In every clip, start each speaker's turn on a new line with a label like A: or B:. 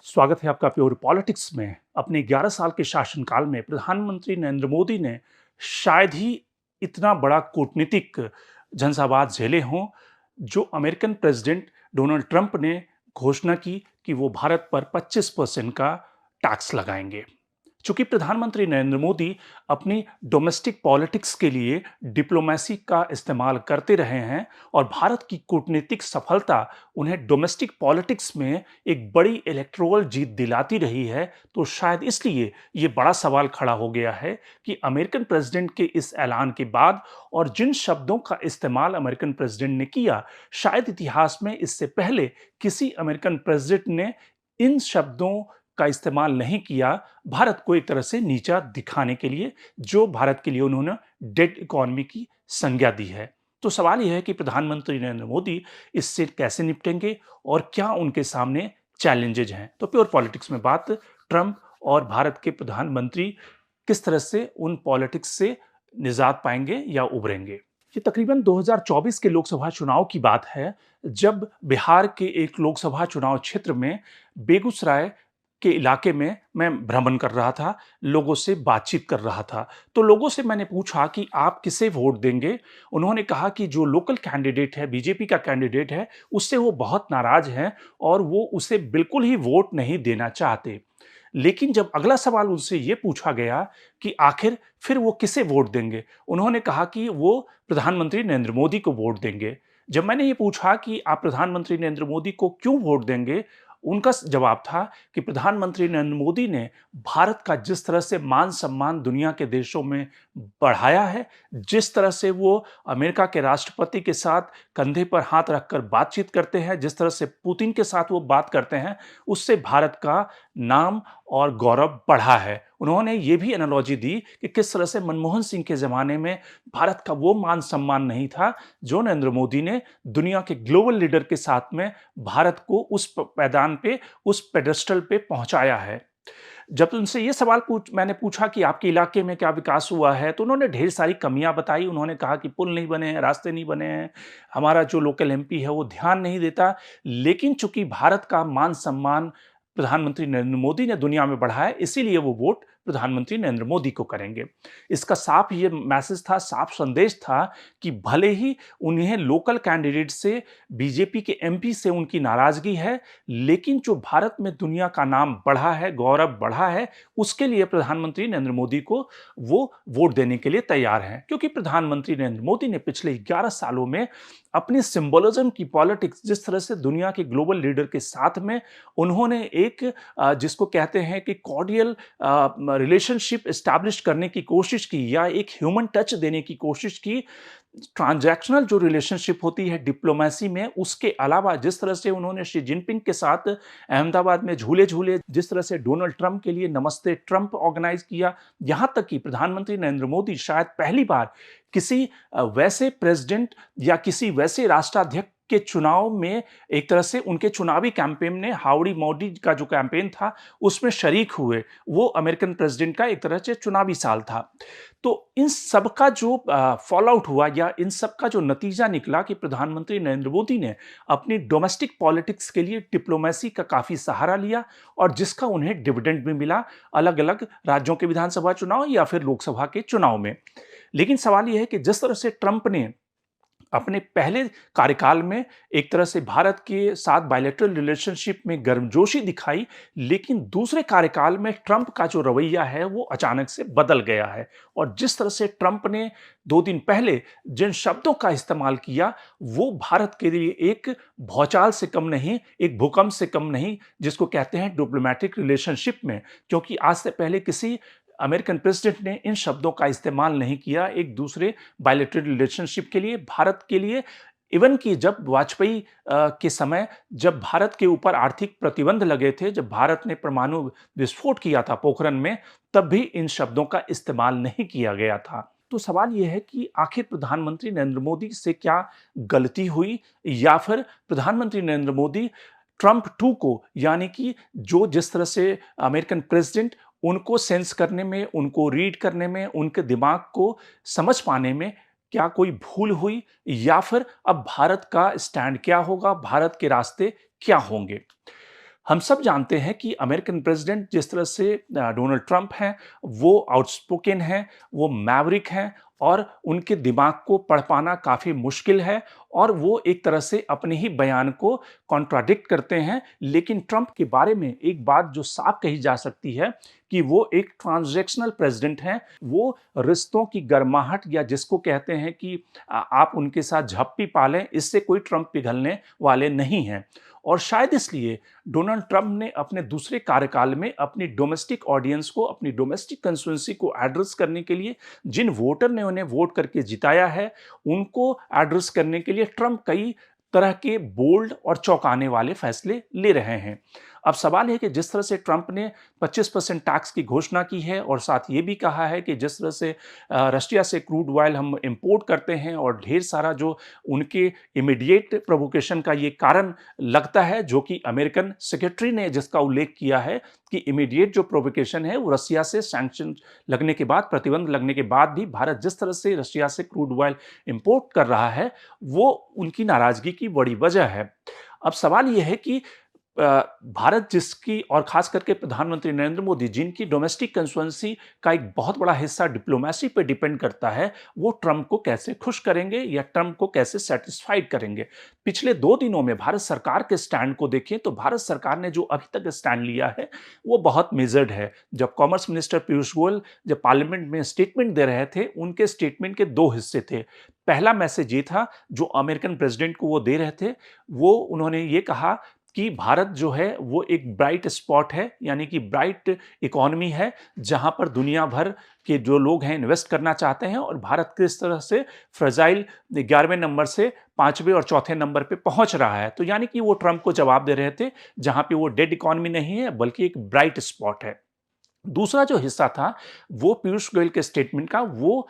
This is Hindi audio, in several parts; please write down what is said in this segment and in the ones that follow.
A: स्वागत है आपका प्योर पॉलिटिक्स में। अपने 11 साल के शासनकाल में प्रधानमंत्री नरेंद्र मोदी ने शायद ही इतना बड़ा कूटनीतिक झंझावात झेले हों, जो अमेरिकन प्रेसिडेंट डोनाल्ड ट्रंप ने घोषणा की कि वो भारत पर 25% का टैक्स लगाएंगे। चूंकि प्रधानमंत्री नरेंद्र मोदी अपनी डोमेस्टिक पॉलिटिक्स के लिए डिप्लोमेसी का इस्तेमाल करते रहे हैं और भारत की कूटनीतिक सफलता उन्हें डोमेस्टिक पॉलिटिक्स में एक बड़ी इलेक्टोरल जीत दिलाती रही है, तो शायद इसलिए ये बड़ा सवाल खड़ा हो गया है कि अमेरिकन प्रेसिडेंट के इस ऐलान के बाद और जिन शब्दों का इस्तेमाल अमेरिकन प्रेसिडेंट ने किया, शायद इतिहास में इससे पहले किसी अमेरिकन प्रेसिडेंट ने इन शब्दों का इस्तेमाल नहीं किया, भारत को एक तरह से नीचा दिखाने के लिए, जो भारत के लिए उन्होंने डेड इकोनॉमी की संज्ञा दी है। तो सवाल यह है कि प्रधानमंत्री नरेंद्र मोदी इससे कैसे निपटेंगे और क्या उनके सामने चैलेंजेज हैं? तो प्योर पॉलिटिक्स में बात ट्रंप और भारत के प्रधानमंत्री किस तरह से उन पॉलिटिक्स से निजात पाएंगे या उभरेंगे। ये तकरीबन 2024 के लोकसभा चुनाव की बात है, जब बिहार के एक लोकसभा चुनाव क्षेत्र में बेगूसराय के इलाके में मैं भ्रमण कर रहा था, लोगों से बातचीत कर रहा था। तो लोगों से मैंने पूछा कि आप किसे वोट देंगे? उन्होंने कहा कि जो लोकल कैंडिडेट है, बीजेपी का कैंडिडेट है, उससे वो बहुत नाराज हैं और वो उसे बिल्कुल ही वोट नहीं देना चाहते। लेकिन जब अगला सवाल उनसे ये पूछा गया कि आखिर फिर वो किसे वोट देंगे? उन्होंने कहा कि वो प्रधानमंत्री नरेंद्र मोदी को वोट देंगे। जब मैंने ये पूछा कि आप प्रधानमंत्री नरेंद्र मोदी को क्यों वोट देंगे? उनका जवाब था कि प्रधानमंत्री नरेंद्र मोदी ने भारत का जिस तरह से मान-सम्मान दुनिया के देशों में बढ़ाया है, जिस तरह से वो अमेरिका के राष्ट्रपति के साथ कंधे पर हाथ रखकर बातचीत करते हैं, जिस तरह से पुतिन के साथ वो बात करते हैं, उससे भारत का नाम और गौरव बढ़ा है। उन्होंने ये भी एनालॉजी दी कि किस तरह से मनमोहन सिंह के ज़माने में भारत का वो मान-सम्मान नहीं था, जो नरेंद्र मोदी ने दुनिया के ग्लोबल लीडर के साथ में भारत को उस पैदान पे, उस पेडेस्टल पे पहुँचाया है। जब उनसे ये सवाल मैंने पूछा कि आपके इलाके में क्या विकास हुआ है, तो उन्होंने ढेर सारी कमियाँ बताई। उन्होंने कहा कि पुल नहीं बने हैं, रास्ते नहीं बने हैं, हमारा जो लोकल एमपी है वो ध्यान नहीं देता। लेकिन चूँकि भारत का मान-सम्मान प्रधानमंत्री नरेंद्र मोदी ने दुनिया में बढ़ाया है, इसीलिए वो वोट प्रधानमंत्री नरेंद्र मोदी को करेंगे। इसका साफ ये मैसेज था, साफ संदेश था कि भले ही उन्हें लोकल कैंडिडेट से, बीजेपी के एमपी से उनकी नाराज़गी है, लेकिन जो भारत में दुनिया का नाम बढ़ा है, गौरव बढ़ा है, उसके लिए प्रधानमंत्री नरेंद्र मोदी को वो वोट देने के लिए तैयार हैं। क्योंकि प्रधानमंत्री नरेंद्र मोदी ने पिछले 11 सालों में अपनी सिंबोलिज्म की पॉलिटिक्स, जिस तरह से दुनिया के ग्लोबल लीडर के साथ में उन्होंने एक जिसको कहते हैं कि कॉर्डियल रिलेशनशिप एस्टैब्लिश करने की कोशिश की या एक ह्यूमन टच देने की कोशिश की। ट्रांजैक्शनल जो रिलेशनशिप होती है डिप्लोमेसी में, उसके अलावा जिस तरह से उन्होंने शी जिनपिंग के साथ अहमदाबाद में झूले-झूले, जिस तरह से डोनाल्ड ट्रंप के लिए नमस्ते ट्रंप ऑर्गेनाइज़ किया, यहाँ तक कि प्रधानमंत्री नरेंद्र मोदी शायद पहली बार किसी वैसे प्रेसिडेंट या किसी वैसे राष्ट्राध्यक्ष के चुनाव में एक तरह से उनके चुनावी कैंपेन ने हाउडी मोदी का जो कैंपेन था, उसमें शरीक हुए। वो अमेरिकन प्रेसिडेंट का एक तरह से चुनावी साल था। तो इन सब का जो फॉल आउट हुआ या इन सब का जो नतीजा निकला कि प्रधानमंत्री नरेंद्र मोदी ने अपनी डोमेस्टिक पॉलिटिक्स के लिए डिप्लोमेसी का काफ़ी सहारा लिया और जिसका उन्हें डिविडेंड भी मिला अलग-अलग राज्यों के विधानसभा चुनाव या फिर लोकसभा के चुनाव में। लेकिन सवाल ये है कि जिस तरह से ट्रंप ने अपने पहले कार्यकाल में एक तरह से भारत के साथ बायलैटरल रिलेशनशिप में गर्मजोशी दिखाई, लेकिन दूसरे कार्यकाल में ट्रंप का जो रवैया है वो अचानक से बदल गया है। और जिस तरह से ट्रंप ने 2 दिन पहले जिन शब्दों का इस्तेमाल किया, वो भारत के लिए एक भौचाल से कम नहीं, एक भूकंप से कम नहीं, जिसको कहते हैं डिप्लोमैटिक रिलेशनशिप में। क्योंकि आज से पहले किसी अमेरिकन प्रेसिडेंट ने इन शब्दों का इस्तेमाल नहीं किया एक दूसरे बायलैटरल रिलेशनशिप के लिए, भारत के लिए। इवन कि जब वाजपेयी के समय जब भारत के ऊपर आर्थिक प्रतिबंध लगे थे, जब भारत ने परमाणु विस्फोट किया था पोखरण में, तब भी इन शब्दों का इस्तेमाल नहीं किया गया था। तो सवाल ये है कि आखिर प्रधानमंत्री नरेंद्र मोदी से क्या गलती हुई या फिर प्रधानमंत्री नरेंद्र मोदी ट्रंप 2 को, यानी कि जो जिस तरह से अमेरिकन प्रेसिडेंट उनको सेंस करने में, उनको रीड करने में, उनके दिमाग को समझ पाने में क्या कोई भूल हुई या फिर अब भारत का स्टैंड क्या होगा, भारत के रास्ते क्या होंगे? हम सब जानते हैं कि अमेरिकन प्रेसिडेंट जिस तरह से डोनाल्ड ट्रंप हैं, वो आउटस्पोकन हैं, वो मैवरिक हैं और उनके दिमाग को पढ़ पाना काफ़ी मुश्किल है और वो एक तरह से अपने ही बयान को कॉन्ट्राडिक्ट करते हैं। लेकिन ट्रंप के बारे में एक बात जो साफ कही जा सकती है कि वो एक ट्रांजैक्शनल प्रेसिडेंट हैं। वो रिश्तों की गर्माहट या जिसको कहते हैं कि आप उनके साथ झप्पी पालें, इससे कोई ट्रंप पिघलने वाले नहीं हैं। और शायद इसलिए डोनाल्ड ट्रंप ने अपने दूसरे कार्यकाल में अपनी डोमेस्टिक ऑडियंस को, अपनी डोमेस्टिक कंस्टिट्यूएंसी को एड्रेस करने के लिए जिन वोटर ने उन्हें वोट करके जिताया है, उनको एड्रेस करने के लिए ट्रंप कई तरह के बोल्ड और चौंकाने वाले फैसले ले रहे हैं। अब सवाल है कि जिस तरह से ट्रंप ने 25% टैक्स की घोषणा की है और साथ ये भी कहा है कि जिस तरह से रशिया से क्रूड ऑयल हम इंपोर्ट करते हैं और ढेर सारा जो उनके इमीडिएट प्रोवोकेशन का ये कारण लगता है, जो कि अमेरिकन सेक्रेटरी ने जिसका उल्लेख किया है कि इमीडिएट जो प्रोवोकेशन है वो रशिया से सैंक्शन लगने के बाद, प्रतिबंध लगने के बाद भी भारत जिस तरह से रशिया से क्रूड ऑयल इंपोर्ट कर रहा है, वो उनकी नाराजगी की बड़ी वजह है। अब सवाल ये है कि भारत जिसकी और खास करके प्रधानमंत्री नरेंद्र मोदी जिनकी डोमेस्टिक कंस्टिट्यूएंसी का एक बहुत बड़ा हिस्सा डिप्लोमेसी पे डिपेंड करता है, वो ट्रंप को कैसे खुश करेंगे या ट्रंप को कैसे सेटिस्फाइड करेंगे। पिछले 2 दिनों में भारत सरकार के स्टैंड को देखें तो भारत सरकार ने जो अभी तक स्टैंड लिया है वो बहुत मेजर्ड है। जब कॉमर्स मिनिस्टर पीयूष गोयल जब पार्लियामेंट में स्टेटमेंट दे रहे थे, उनके स्टेटमेंट के 2 हिस्से थे। पहला मैसेज ये था जो अमेरिकन प्रेसिडेंट को वो दे रहे थे, वो उन्होंने ये कहा कि भारत जो है वो एक ब्राइट स्पॉट है, यानी कि ब्राइट इकोनॉमी है, जहां पर दुनिया भर के जो लोग हैं इन्वेस्ट करना चाहते हैं और भारत किस तरह से फ्रजाइल 11वें नंबर से 5वें और चौथे नंबर पे पहुंच रहा है। तो यानी कि वो ट्रंप को जवाब दे रहे थे, जहां पे वो डेड इकोनॉमी नहीं है बल्कि एक ब्राइट स्पॉट है। दूसरा जो हिस्सा था वो पीयूष गोयल के स्टेटमेंट का, वो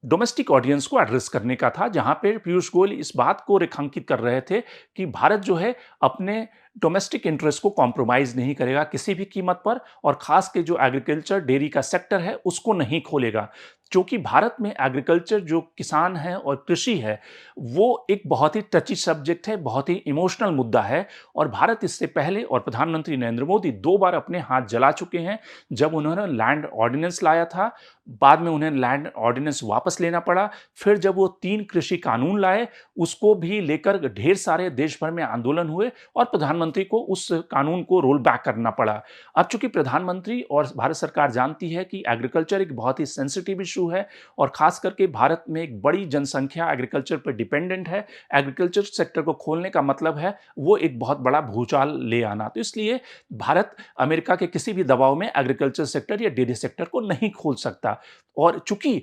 A: डोमेस्टिक ऑडियंस को एड्रेस करने का था, जहां पे पीयूष गोयल इस बात को रेखांकित कर रहे थे कि भारत जो है अपने डोमेस्टिक इंटरेस्ट को कॉम्प्रोमाइज नहीं करेगा किसी भी कीमत पर, और खास के जो एग्रीकल्चर डेयरी का सेक्टर है उसको नहीं खोलेगा। क्योंकि भारत में एग्रीकल्चर जो किसान है और कृषि है वो एक बहुत ही टची सब्जेक्ट है, बहुत ही इमोशनल मुद्दा है, और भारत इससे पहले और प्रधानमंत्री नरेंद्र मोदी 2 बार अपने हाथ जला चुके हैं। जब उन्होंने लैंड ऑर्डिनेंस लाया था, बाद में उन्हें लैंड ऑर्डिनेंस वापस लेना पड़ा, फिर जब वो 3 कृषि कानून लाए, उसको भी लेकर ढेर सारे देश भर में आंदोलन हुए और प्रधानमंत्री को उस कानून को रोल बैक करना पड़ा। अब चूंकि प्रधानमंत्री और भारत सरकार जानती है कि एग्रीकल्चर एक बहुत ही सेंसिटिव इशू है और खास करके भारत में एक बड़ी जनसंख्या एग्रीकल्चर पर डिपेंडेंट है, एग्रीकल्चर सेक्टर को खोलने का मतलब है वो एक बहुत बड़ा भूचाल ले आना। तो इसलिए भारत अमेरिका के किसी भी दबाव में एग्रीकल्चर सेक्टर या डेयरी सेक्टर को नहीं खोल सकता। और चूंकि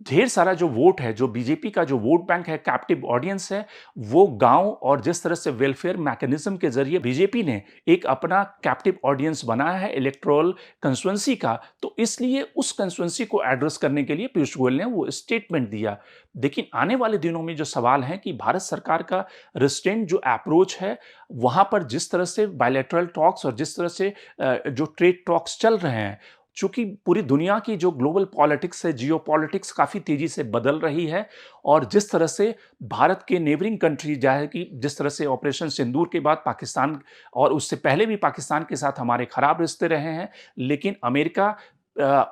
A: ढेर सारा जो वोट है, जो बीजेपी का जो वोट बैंक है, कैप्टिव ऑडियंस है, वो गांव और जिस तरह से वेलफेयर मैकेनिज्म के जरिए बीजेपी ने एक अपना कैप्टिव ऑडियंस बनाया है इलेक्टोरल कंस्टिट्यूएंसी का, तो इसलिए उस कंस्टिट्यूएंसी को एड्रेस करने के लिए पीयूष गोयल ने वो स्टेटमेंट दिया। लेकिन आने वाले दिनों में जो सवाल है कि भारत सरकार का रिस्ट्रेंट जो अप्रोच है, वहां पर जिस तरह से बायलैटरल टॉक्स और जिस तरह से जो ट्रेड टॉक्स चल रहे हैं, चूंकि पूरी दुनिया की जो ग्लोबल पॉलिटिक्स है, जियो पॉलिटिक्स काफ़ी तेज़ी से बदल रही है, और जिस तरह से भारत के नेबरिंग कंट्री जाए कि जिस तरह से ऑपरेशन सिंदूर के बाद पाकिस्तान और उससे पहले भी पाकिस्तान के साथ हमारे खराब रिश्ते रहे हैं, लेकिन अमेरिका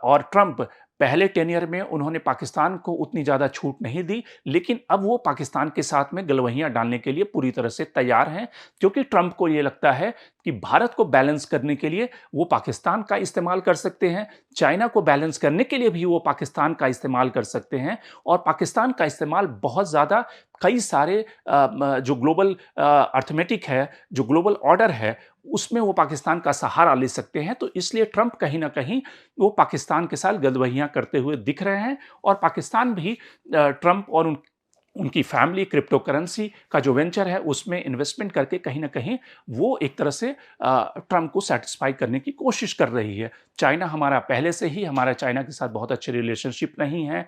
A: और ट्रंप पहले टेनियर में उन्होंने पाकिस्तान को उतनी ज़्यादा छूट नहीं दी, लेकिन अब वो पाकिस्तान के साथ में गलवहियाँ डालने के लिए पूरी तरह से तैयार हैं, क्योंकि ट्रंप को ये लगता है कि भारत को बैलेंस करने के लिए वो पाकिस्तान का इस्तेमाल कर सकते हैं, चाइना को बैलेंस करने के लिए भी वो पाकिस्तान का इस्तेमाल कर सकते हैं, और पाकिस्तान का इस्तेमाल बहुत ज़्यादा कई सारे जो ग्लोबल अर्थमेटिक है, जो ग्लोबल ऑर्डर है, उसमें वो पाकिस्तान का सहारा ले सकते हैं। तो इसलिए ट्रंप कहीं ना कहीं वो पाकिस्तान के साथ गलवहियां करते हुए दिख रहे हैं, और पाकिस्तान भी ट्रंप और उनकी फैमिली क्रिप्टो करेंसी का जो वेंचर है उसमें इन्वेस्टमेंट करके कहीं ना कहीं वो एक तरह से ट्रंप को सेटिस्फाई करने की कोशिश कर रही है। चाइना हमारा पहले से ही, हमारा चाइना के साथ बहुत अच्छे रिलेशनशिप नहीं है।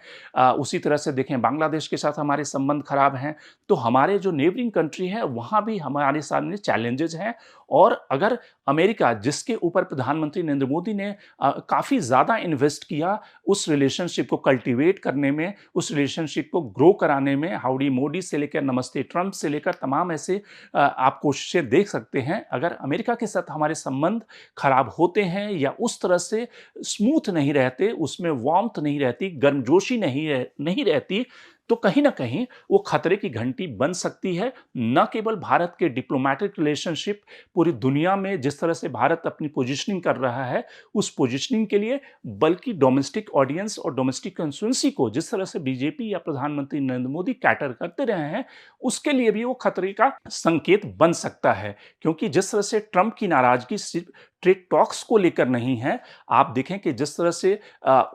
A: उसी तरह से देखें बांग्लादेश के साथ हमारे संबंध खराब हैं। तो हमारे जो नेबरिंग कंट्री है वहाँ भी हमारे सामने चैलेंजेस हैं, और अगर अमेरिका, जिसके ऊपर प्रधानमंत्री नरेंद्र मोदी ने काफ़ी ज़्यादा इन्वेस्ट किया उस रिलेशनशिप को कल्टीवेट करने में, उस रिलेशनशिप को ग्रो कराने में, हाउडी मोदी से लेकर नमस्ते ट्रंप से लेकर तमाम ऐसे आप कोशिशें देख सकते हैं। अगर अमेरिका के साथ हमारे संबंध खराब होते हैं या उस तरह से स्मूथ नहीं रहते, उसमें वार्मथ नहीं रहती, गर्मजोशी नहीं रहती, तो कहीं न कहीं वो खतरे की घंटी बन सकती है। न केवल भारत के डिप्लोमैटिक रिलेशनशिप, पूरी दुनिया में जिस तरह से भारत अपनी पोजीशनिंग कर रहा है, उस पोजीशनिंग के लिए, बल्कि डोमेस्टिक ऑडियंस और डोमेस्टिक कंस्टिट्यूएंसी को जिस तरह से बीजेपी या प्रधानमंत्री नरेंद्र मोदी कैटर करते रहे हैं, उसके लिए भी वो खतरे का संकेत बन सकता है। क्योंकि जिस तरह से ट्रंप की नाराज़गी सिर्फ ट्रेड टॉक्स को लेकर नहीं है, आप देखें कि जिस तरह से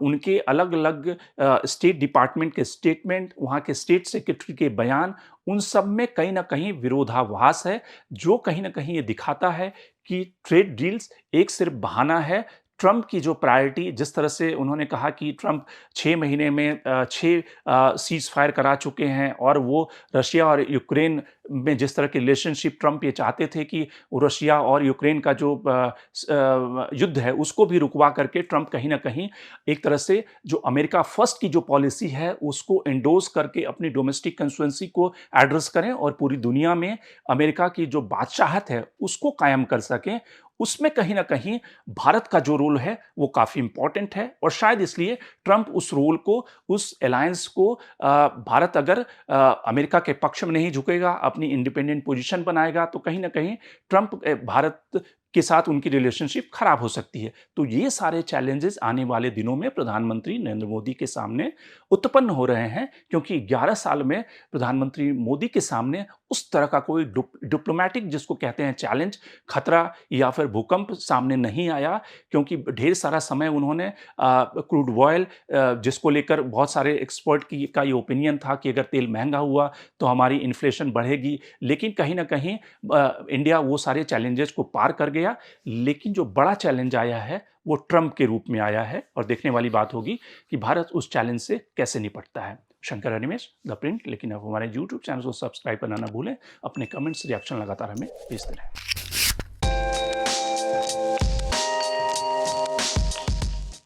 A: उनके अलग-अलग स्टेट डिपार्टमेंट के स्टेटमेंट, वहाँ के स्टेट सेक्रेटरी के बयान, उन सब में कहीं न कहीं विरोधाभास है, जो कहीं न कहीं ये दिखाता है कि ट्रेड डील्स एक सिर्फ बहाना है। ट्रंप की जो प्रायोरिटी, जिस तरह से उन्होंने कहा कि ट्रंप 6 महीने में 6 सीज़ फायर करा चुके हैं और वो रशिया और यूक्रेन में जिस तरह की रिलेशनशिप ट्रंप ये चाहते थे कि रशिया और यूक्रेन का जो युद्ध है उसको भी रुकवा करके ट्रंप कहीं न कहीं एक तरह से जो अमेरिका फर्स्ट की जो पॉलिसी है उसको एंडोर्स करके अपनी डोमेस्टिक कंस्टिट्यूएंसी को एड्रेस करें और पूरी दुनिया में अमेरिका की जो बादशाहत है उसको कायम कर सकें। उसमें कहीं न कहीं भारत का जो रोल है वो काफ़ी इम्पोर्टेंट है और शायद इसलिए ट्रंप उस रोल को, उस अलायंस को भारत अगर अमेरिका के पक्ष में नहीं झुकेगा, अपनी इंडिपेंडेंट पोजीशन बनाएगा, तो कहीं न कहीं ट्रंप भारत के साथ उनकी रिलेशनशिप खराब हो सकती है। तो ये सारे चैलेंजेस आने वाले दिनों में प्रधानमंत्री नरेंद्र मोदी के सामने उत्पन्न हो रहे हैं, क्योंकि 11 साल में प्रधानमंत्री मोदी के सामने उस तरह का कोई डिप्लोमैटिक जिसको कहते हैं चैलेंज, खतरा या फिर भूकंप सामने नहीं आया, क्योंकि ढेर सारा समय उन्होंने क्रूड ऑयल जिसको लेकर बहुत सारे एक्सपर्ट का ये ओपिनियन था कि अगर तेल महंगा हुआ तो हमारी इन्फ्लेशन बढ़ेगी, लेकिन कहीं न कहीं इंडिया वो सारे चैलेंजेस को पार कर गया। लेकिन जो बड़ा चैलेंज आया है वो ट्रंप के रूप में आया है और देखने वाली बात होगी कि भारत उस चैलेंज से कैसे निपटता है। Shankar Animesh, the print. लेकिन अब हमारे यूट्यूब चैनल को सब्सक्राइब करना ना भूलें। अपने कमेंट्स, रिएक्शन लगातार हमें भेजते रहें।